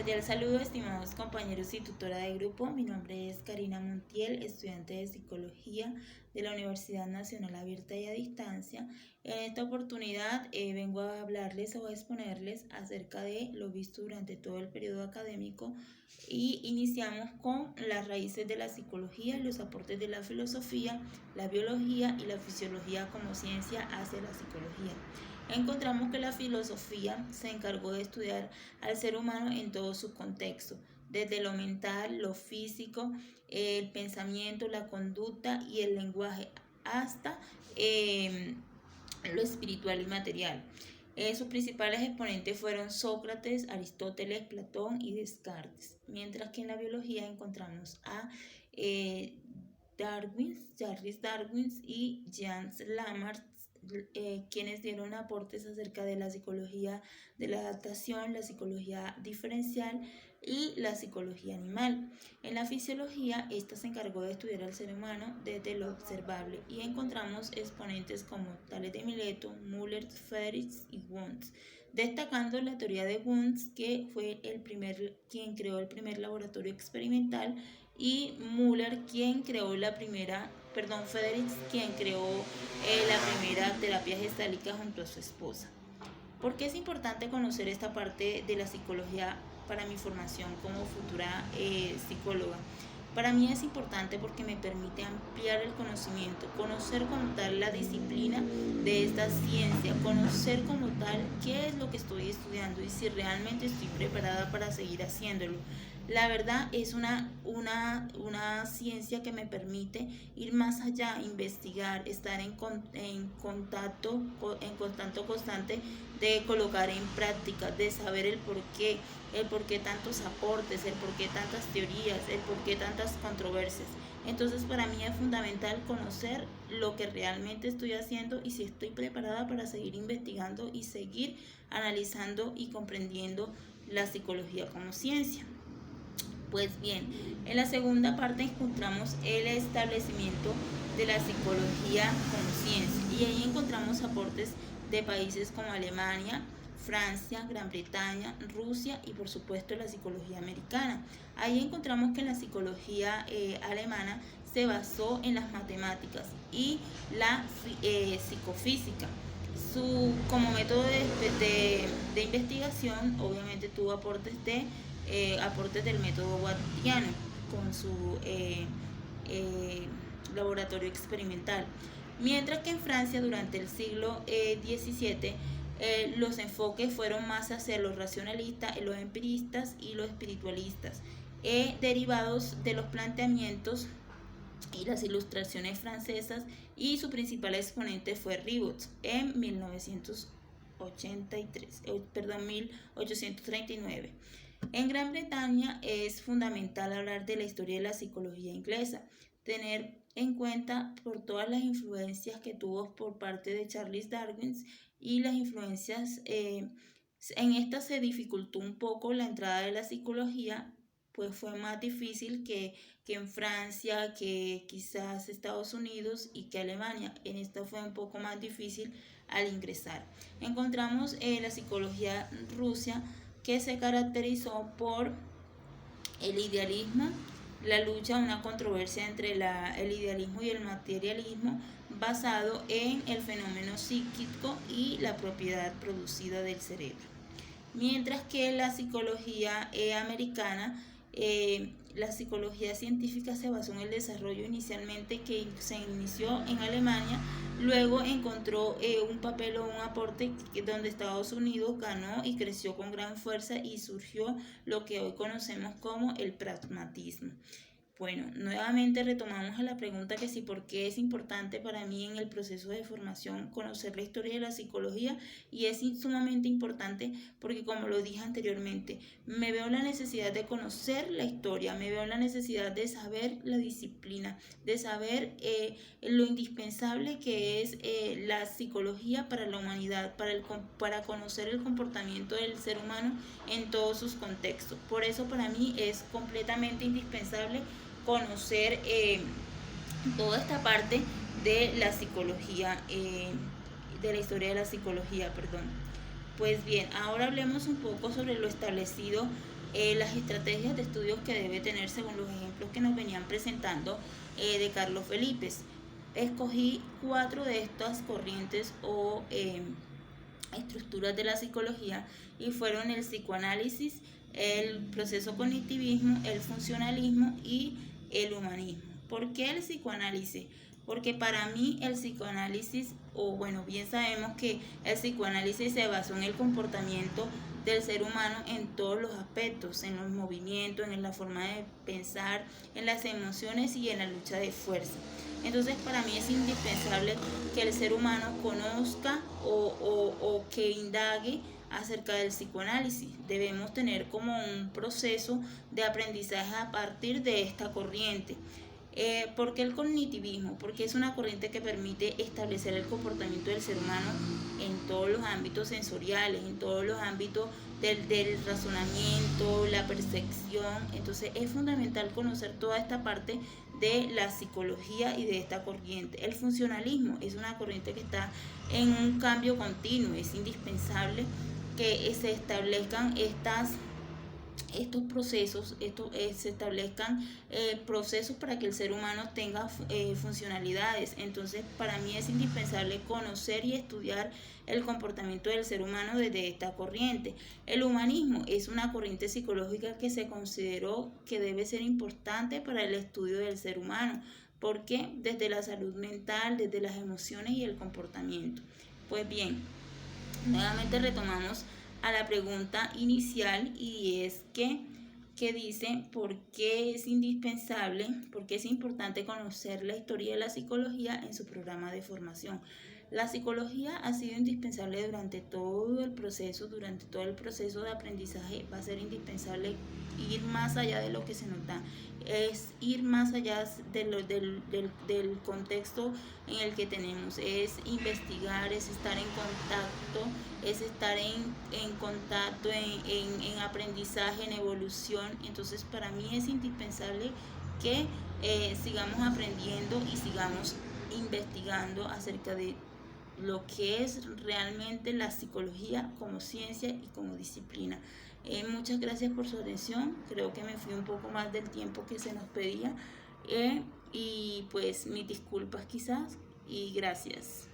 Cordial saludo, estimados compañeros y tutora de grupo. Mi nombre es Karina Montiel, estudiante de Psicología de la Universidad Nacional Abierta y a Distancia. En esta oportunidad vengo a hablarles o a exponerles acerca de lo visto durante todo el periodo académico y iniciamos con las raíces de la psicología y los aportes de la filosofía, la biología y la fisiología como ciencia hacia la psicología. Encontramos que la filosofía se encargó de estudiar al ser humano en todo su contexto, desde lo mental, lo físico, el pensamiento, la conducta y el lenguaje, hasta lo espiritual y material. Sus principales exponentes fueron Sócrates, Aristóteles, Platón y Descartes, mientras que en la biología encontramos a Charles Darwin y Jean Lamarck, quienes dieron aportes acerca de la psicología de la adaptación, la psicología diferencial y la psicología animal. En la fisiología, esta se encargó de estudiar al ser humano desde lo observable y encontramos exponentes como Tales de Mileto, Müller, Friedrich y Wundt, destacando la teoría de Wundt, que fue quien creó el primer laboratorio experimental, y Müller, quien creó Friedrich, quien creó la primera terapia gestálica junto a su esposa. ¿Por qué es importante conocer esta parte de la psicología para mi formación como futura psicóloga? Para mí es importante porque me permite ampliar el conocimiento, conocer como tal la disciplina de esta ciencia, conocer como tal qué es lo que estoy estudiando y si realmente estoy preparada para seguir haciéndolo. La verdad es una ciencia que me permite ir más allá, investigar, estar en contacto constante de colocar en práctica, de saber el por qué tantos aportes, el por qué tantas teorías, el por qué tantas controversias. Entonces para mí es fundamental conocer lo que realmente estoy haciendo y si estoy preparada para seguir investigando y seguir analizando y comprendiendo la psicología como ciencia. Pues bien, en la segunda parte encontramos el establecimiento de la psicología como ciencia y ahí encontramos aportes de países como Alemania, Francia, Gran Bretaña, Rusia y por supuesto la psicología americana. Ahí encontramos que la psicología alemana se basó en las matemáticas y la psicofísica. Como método de investigación obviamente tuvo aportes del método wattiano con su laboratorio experimental. Mientras que en Francia durante el siglo XVII los enfoques fueron más hacia los racionalistas, los empiristas y los espiritualistas, derivados de los planteamientos y las ilustraciones francesas, y su principal exponente fue Ribot en 1839. En Gran Bretaña es fundamental hablar de la historia de la psicología inglesa, tener en cuenta por todas las influencias que tuvo por parte de Charles Darwin y las influencias, en esta se dificultó un poco la entrada de la psicología, pues fue más difícil que en Francia, que quizás Estados Unidos y que Alemania. En esta fue un poco más difícil al ingresar. Encontramos la psicología rusa, que se caracterizó por el idealismo, la lucha, una controversia entre el idealismo y el materialismo, basado en el fenómeno psíquico y la propiedad producida del cerebro. Mientras que la psicología americana, la psicología científica se basó en el desarrollo inicialmente que se inició en Alemania, luego encontró un papel o un aporte donde Estados Unidos ganó y creció con gran fuerza y surgió lo que hoy conocemos como el pragmatismo. Bueno, nuevamente retomamos a la pregunta que sí, ¿por qué es importante para mí en el proceso de formación conocer la historia de la psicología? Y es sumamente importante porque, como lo dije anteriormente, me veo la necesidad de conocer la historia, me veo la necesidad de saber la disciplina, de saber lo indispensable que es la psicología para la humanidad, para conocer el comportamiento del ser humano en todos sus contextos. Por eso para mí es completamente indispensable conocer toda esta parte de la psicología, de la historia de la psicología, perdón. Pues bien, ahora hablemos un poco sobre lo establecido, las estrategias de estudios que debe tener según los ejemplos que nos venían presentando de Carlos Felipe. Escogí 4 de estas corrientes o estructuras de la psicología y fueron el psicoanálisis, el proceso cognitivismo, el funcionalismo y el humanismo. ¿Por qué el psicoanálisis? Porque para mí el psicoanálisis, o bueno, bien sabemos que el psicoanálisis se basó en el comportamiento del ser humano en todos los aspectos, en los movimientos, en la forma de pensar, en las emociones y en la lucha de fuerza. Entonces para mí es indispensable que el ser humano conozca o que indague acerca del psicoanálisis. Debemos tener como un proceso de aprendizaje a partir de esta corriente. ¿Por qué el cognitivismo? Porque es una corriente que permite establecer el comportamiento del ser humano en todos los ámbitos sensoriales, en todos los ámbitos del razonamiento, la percepción. Entonces es fundamental conocer toda esta parte de la psicología y de esta corriente. El funcionalismo es una corriente que está en un cambio continuo, es indispensable que se establezcan estos procesos, se establezcan procesos para que el ser humano tenga funcionalidades. Entonces, para mí es indispensable conocer y estudiar el comportamiento del ser humano desde esta corriente. El humanismo es una corriente psicológica que se consideró que debe ser importante para el estudio del ser humano, porque desde la salud mental, desde las emociones y el comportamiento. Pues bien, nuevamente retomamos a la pregunta inicial y es que dice por qué es indispensable, por qué es importante conocer la historia de la psicología en su programa de formación. La psicología ha sido indispensable durante todo el proceso de aprendizaje. Va a ser indispensable ir más allá de lo que se nos da, es ir más allá del contexto en el que tenemos, es investigar, es estar en contacto, es estar en contacto, en aprendizaje, en evolución. Entonces para mí es indispensable que sigamos aprendiendo y sigamos investigando acerca de lo que es realmente la psicología como ciencia y como disciplina. Muchas gracias por su atención. Creo que me fui un poco más del tiempo que se nos pedía y pues mis disculpas quizás y gracias.